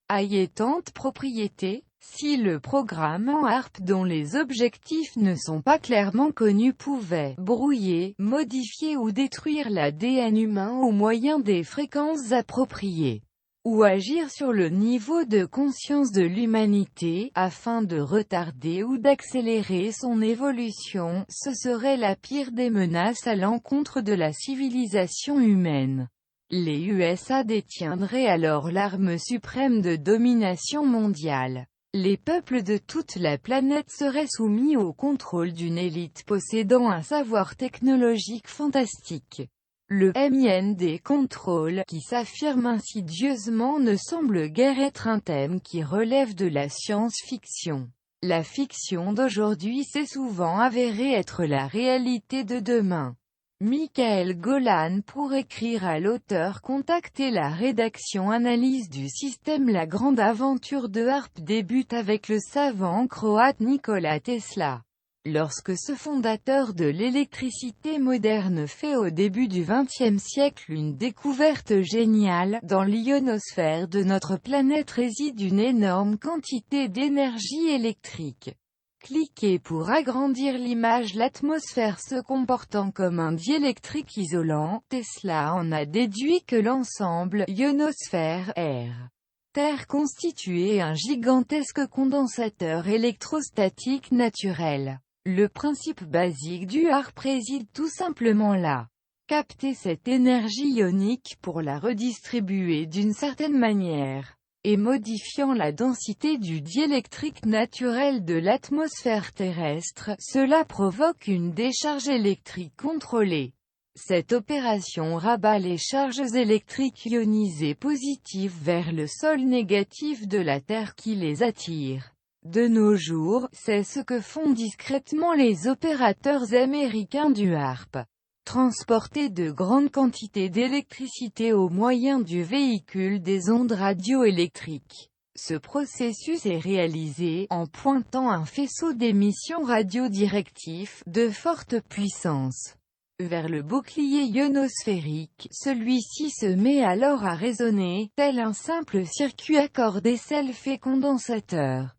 Ayétante propriété, si le programme en HAARP dont les objectifs ne sont pas clairement connus pouvait brouiller, modifier ou détruire l'ADN humain au moyen des fréquences appropriées, ou agir sur le niveau de conscience de l'humanité, afin de retarder ou d'accélérer son évolution, ce serait la pire des menaces à l'encontre de la civilisation humaine. Les USA détiendraient alors l'arme suprême de domination mondiale. Les peuples de toute la planète seraient soumis au contrôle d'une élite possédant un savoir technologique fantastique. Le mind control qui s'affirme insidieusement ne semble guère être un thème qui relève de la science-fiction. La fiction d'aujourd'hui s'est souvent avérée être la réalité de demain. Michael Golan pour écrire à l'auteur. Contacter la rédaction. Analyse du système. La grande aventure de HAARP débute avec le savant croate Nikola Tesla. Lorsque ce fondateur de l'électricité moderne fait au début du XXe siècle une découverte géniale, dans l'ionosphère de notre planète réside une énorme quantité d'énergie électrique. Cliquez pour agrandir l'image. L'atmosphère se comportant comme un diélectrique isolant, Tesla en a déduit que l'ensemble, ionosphère, air, terre constituait un gigantesque condensateur électrostatique naturel. Le principe basique du HAARP réside tout simplement là. Capter cette énergie ionique pour la redistribuer d'une certaine manière, et modifiant la densité du diélectrique naturel de l'atmosphère terrestre, cela provoque une décharge électrique contrôlée. Cette opération rabat les charges électriques ionisées positives vers le sol négatif de la Terre qui les attire. De nos jours, c'est ce que font discrètement les opérateurs américains du HAARP. Transporter de grandes quantités d'électricité au moyen du véhicule des ondes radioélectriques. Ce processus est réalisé en pointant un faisceau d'émissions radiodirectif de forte puissance vers le bouclier ionosphérique. Celui-ci se met alors à résonner, tel un simple circuit à cordes self-condensateur.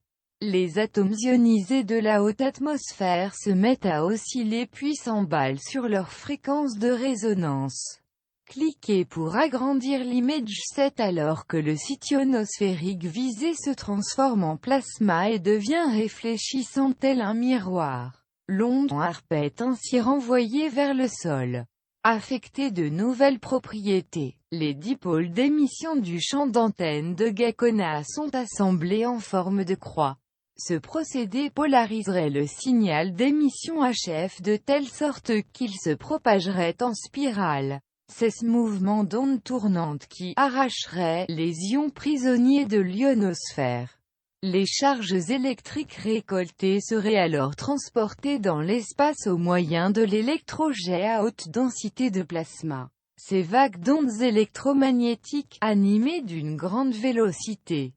Les atomes ionisés de la haute atmosphère se mettent à osciller puis s'emballent sur leur fréquence de résonance. Cliquez pour agrandir l'image. C'est alors que le site ionosphérique visé se transforme en plasma et devient réfléchissant tel un miroir. L'onde HAARP est ainsi renvoyée vers le sol. Affecter de nouvelles propriétés. Les dipôles d'émission du champ d'antenne de Gakona sont assemblés en forme de croix. Ce procédé polariserait le signal d'émission HF de telle sorte qu'il se propagerait en spirale. C'est ce mouvement d'onde tournante qui arracherait les ions prisonniers de l'ionosphère. Les charges électriques récoltées seraient alors transportées dans l'espace au moyen de l'électrojet à haute densité de plasma. Ces vagues d'ondes électromagnétiques, animées d'une grande vélocité,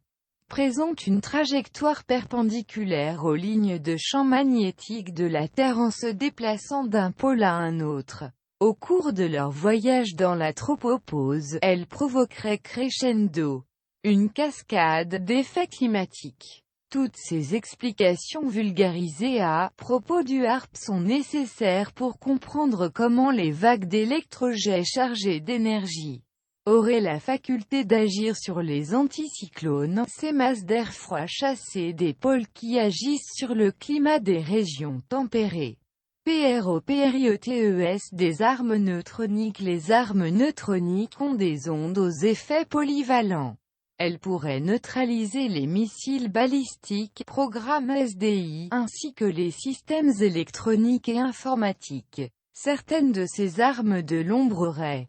présentent une trajectoire perpendiculaire aux lignes de champ magnétique de la Terre en se déplaçant d'un pôle à un autre. Au cours de leur voyage dans la tropopause, elles provoqueraient crescendo une cascade d'effets climatiques. Toutes ces explications vulgarisées à propos du HAARP sont nécessaires pour comprendre comment les vagues d'électrojets chargés d'énergie auraient la faculté d'agir sur les anticyclones, ces masses d'air froid chassées des pôles qui agissent sur le climat des régions tempérées. PROPRIETES. Des armes neutroniques. Les armes neutroniques ont des ondes aux effets polyvalents. Elles pourraient neutraliser les missiles balistiques, programmes SDI, ainsi que les systèmes électroniques et informatiques. Certaines de ces armes de l'ombre auraient,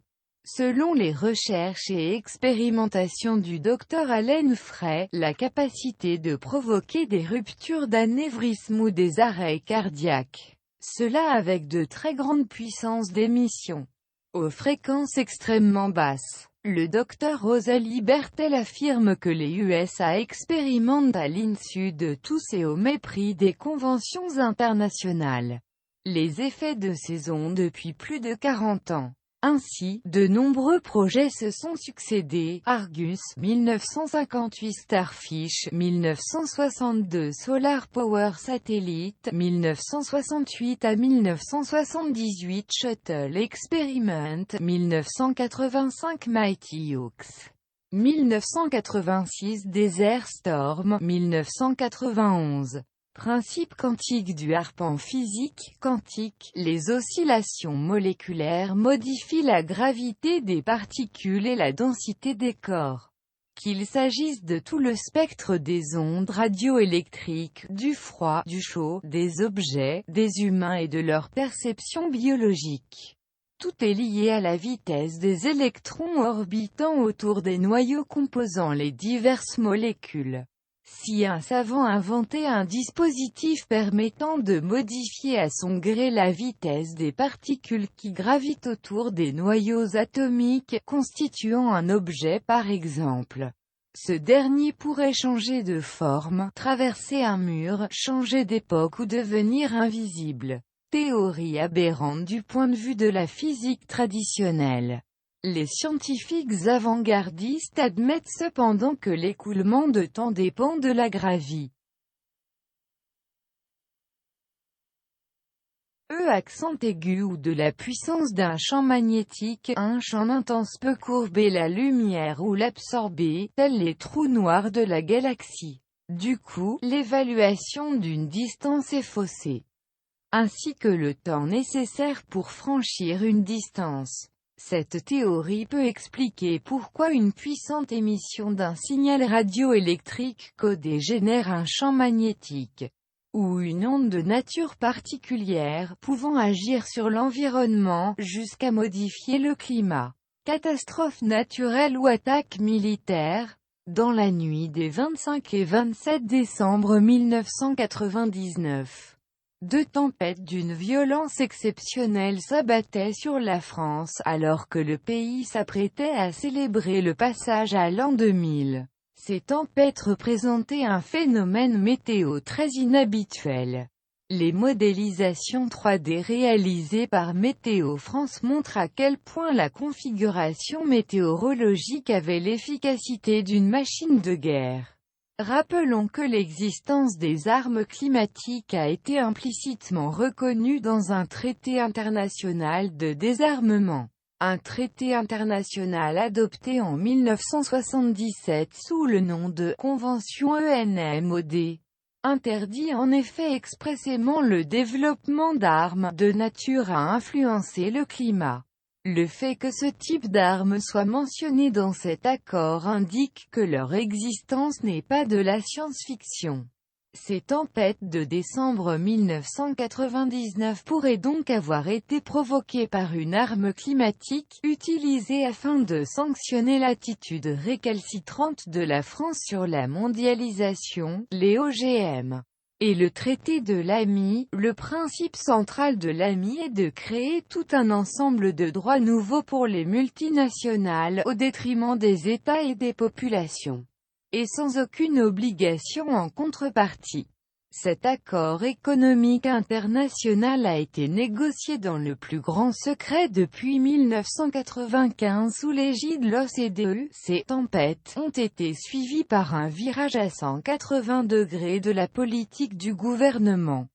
selon les recherches et expérimentations du Dr Allen Frey, la capacité de provoquer des ruptures d'anévrisme ou des arrêts cardiaques. Cela avec de très grandes puissances d'émission, aux fréquences extrêmement basses. Le Dr Rosalie Bertell affirme que les USA expérimentent à l'insu de tous et au mépris des conventions internationales les effets de ces ondes depuis plus de 40 ans. Ainsi, de nombreux projets se sont succédés: Argus, 1958, Starfish, 1962, Solar Power Satellite, 1968 à 1978, Shuttle Experiment, 1985, Mighty Hawks, 1986, Desert Storm, 1991. Principe quantique du harpe. En physique quantique, les oscillations moléculaires modifient la gravité des particules et la densité des corps. Qu'il s'agisse de tout le spectre des ondes radioélectriques, du froid, du chaud, des objets, des humains et de leur perception biologique. Tout est lié à la vitesse des électrons orbitant autour des noyaux composant les diverses molécules. Si un savant inventait un dispositif permettant de modifier à son gré la vitesse des particules qui gravitent autour des noyaux atomiques, constituant un objet par exemple, ce dernier pourrait changer de forme, traverser un mur, changer d'époque ou devenir invisible. Théorie aberrante du point de vue de la physique traditionnelle. Les scientifiques avant-gardistes admettent cependant que l'écoulement de temps dépend de la gravité. Accent aigu ou de la puissance d'un champ magnétique. Un champ intense peut courber la lumière ou l'absorber, tels les trous noirs de la galaxie. Du coup, l'évaluation d'une distance est faussée, ainsi que le temps nécessaire pour franchir une distance. Cette théorie peut expliquer pourquoi une puissante émission d'un signal radioélectrique codé génère un champ magnétique, ou une onde de nature particulière, pouvant agir sur l'environnement, jusqu'à modifier le climat. Catastrophe naturelle ou attaque militaire. Dans la nuit des 25 et 27 décembre 1999, deux tempêtes d'une violence exceptionnelle s'abattaient sur la France, alors que le pays s'apprêtait à célébrer le passage à l'an 2000. Ces tempêtes représentaient un phénomène météo très inhabituel. Les modélisations 3D réalisées par Météo France montrent à quel point la configuration météorologique avait l'efficacité d'une machine de guerre. Rappelons que l'existence des armes climatiques a été implicitement reconnue dans un traité international de désarmement. Un traité international adopté en 1977 sous le nom de « Convention ENMOD » interdit en effet expressément le développement d'armes de nature à influencer le climat. Le fait que ce type d'armes soit mentionné dans cet accord indique que leur existence n'est pas de la science-fiction. Ces tempêtes de décembre 1999 pourraient donc avoir été provoquées par une arme climatique, utilisée afin de sanctionner l'attitude récalcitrante de la France sur la mondialisation, les OGM. Et le traité de l'AMI. Le principe central de l'AMI est de créer tout un ensemble de droits nouveaux pour les multinationales, au détriment des États et des populations, et sans aucune obligation en contrepartie. Cet accord économique international a été négocié dans le plus grand secret depuis 1995 sous l'égide de l'OCDE. Ces tempêtes ont été suivies par un virage à 180 degrés de la politique du gouvernement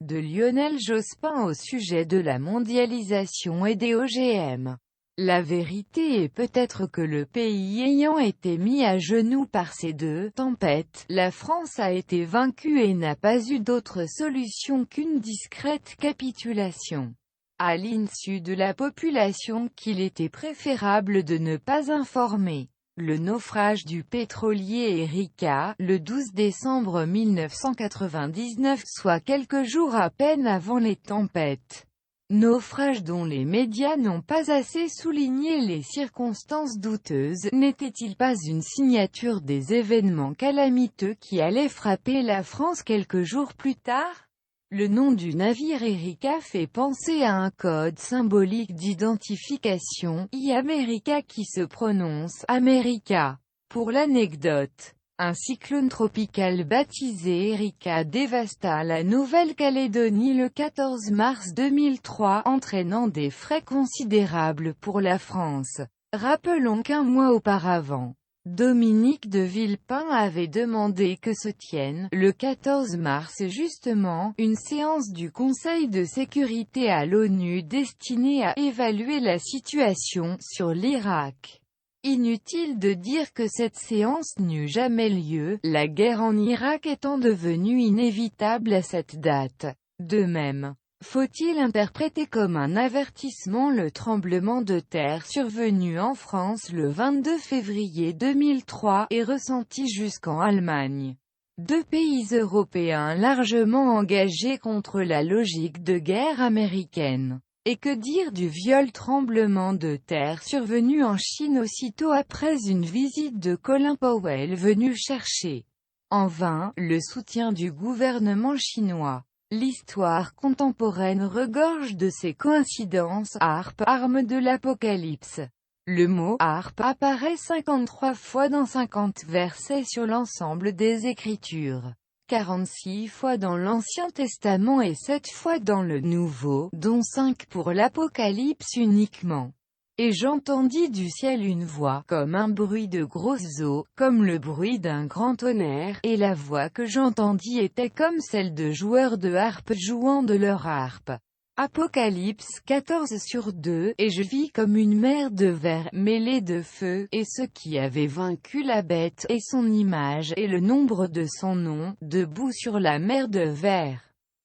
de Lionel Jospin au sujet de la mondialisation et des OGM. La vérité est peut-être que le pays ayant été mis à genoux par ces deux tempêtes, la France a été vaincue et n'a pas eu d'autre solution qu'une discrète capitulation, à l'insu de la population qu'il était préférable de ne pas informer. Le naufrage du pétrolier Erika, le 12 décembre 1999, soit quelques jours à peine avant les tempêtes. Naufrage dont les médias n'ont pas assez souligné les circonstances douteuses, n'était-il pas une signature des événements calamiteux qui allaient frapper la France quelques jours plus tard? Le nom du navire Erika fait penser à un code symbolique d'identification, I-America qui se prononce America. Pour l'anecdote, un cyclone tropical baptisé Erika dévasta la Nouvelle-Calédonie le 14 mars 2003, entraînant des frais considérables pour la France. Rappelons qu'un mois auparavant, Dominique de Villepin avait demandé que se tienne, le 14 mars justement, une séance du Conseil de sécurité à l'ONU destinée à évaluer la situation sur l'Irak. Inutile de dire que cette séance n'eut jamais lieu, la guerre en Irak étant devenue inévitable à cette date. De même, faut-il interpréter comme un avertissement le tremblement de terre survenu en France le 22 février 2003 et ressenti jusqu'en Allemagne? Deux pays européens largement engagés contre la logique de guerre américaine. Et que dire du viol tremblement de terre survenu en Chine aussitôt après une visite de Colin Powell venu chercher, en vain, le soutien du gouvernement chinois? L'histoire contemporaine regorge de ces coïncidences. Harpe, arme de l'Apocalypse. Le mot « harpe » apparaît 53 fois dans 50 versets sur l'ensemble des Écritures. 46 fois dans l'Ancien Testament et 7 fois dans le Nouveau, dont 5 pour l'Apocalypse uniquement. Et j'entendis du ciel une voix, comme un bruit de grosses eaux, comme le bruit d'un grand tonnerre, et la voix que j'entendis était comme celle de joueurs de harpe jouant de leur harpe. Apocalypse 14/2, et je vis comme une mer de verre, mêlée de feu, et ceux qui avaient vaincu la bête, et son image, et le nombre de son nom, debout sur la mer de verre,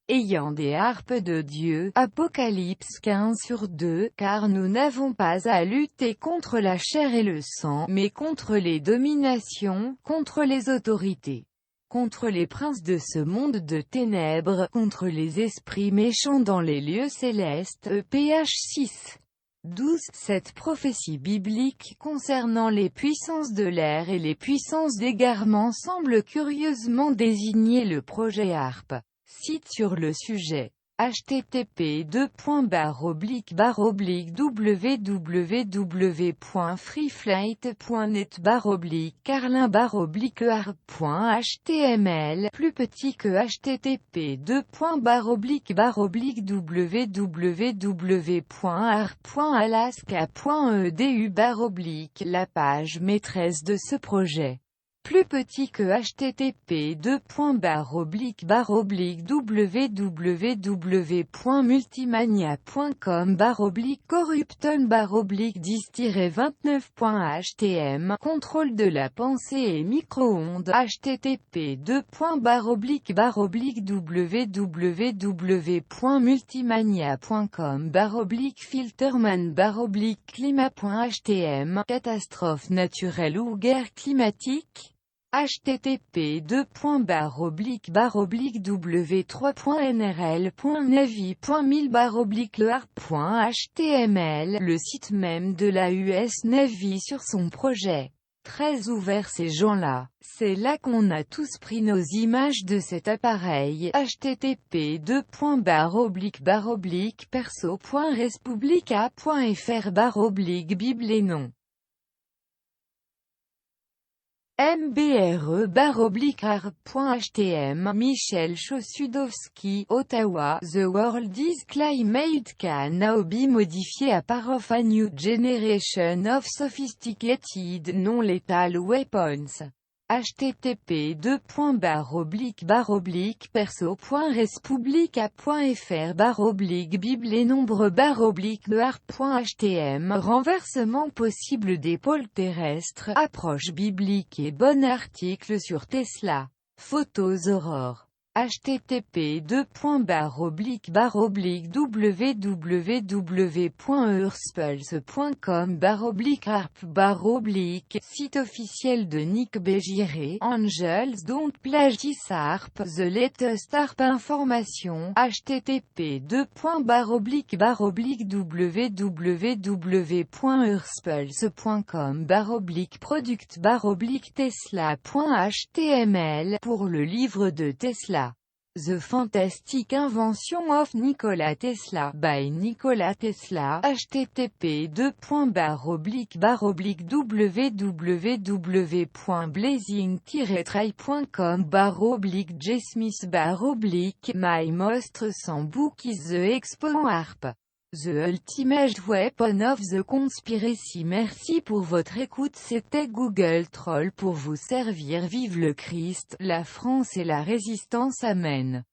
ayant des harpes de Dieu. Apocalypse 15/2, car nous n'avons pas à lutter contre la chair et le sang, mais contre les dominations, contre les autorités, contre les princes de ce monde de ténèbres, contre les esprits méchants dans les lieux célestes. EPH 6/12. Cette prophétie biblique concernant les puissances de l'air et les puissances d'égarement semble curieusement désigner le projet HARP. Site sur le sujet. http://www.freeflight.net /carlin/harp.html plus petit que http://www.harp.alaska.edu la page maîtresse de ce projet. Plus petit que http://www.multimania.com /corrupton /10-29.htm contrôle de la pensée et micro-ondes http://www.multimania.com /filterman /climat.htm catastrophe naturelle ou guerre climatique http://w3.nrl.navi.1000/leharp.html le site même de la US Navy sur son projet. Très ouvert ces gens-là. C'est là qu'on a tous pris nos images de cet appareil. http://perso.respublica.fr/bible et non. mbre/arp.htm Michel Chossudowski, Ottawa. The world is climate can now be modified a part of a new generation of sophisticated non-lethal weapons. http://perso.respublica.fr/bible et nombre/harp.htm renversement possible des pôles terrestres, approche biblique et bon article sur Tesla. Photos Aurore. http://www.eurspulse.com/harp/ site officiel de Nick Begiré. Angels Don't Plagiarize Harp. The latest harp information. http://www.eurspulse.com/product/tesla.html pour le livre de Tesla. The Fantastic Invention of Nikola Tesla by Nikola Tesla. http://www.blazing-trail.com/j-smith/ My most recent book is The Expo Harp, The Ultimate Weapon of the Conspiracy. Merci pour votre écoute, c'était Google Troll pour vous servir. Vive le Christ, la France et la résistance. Amen.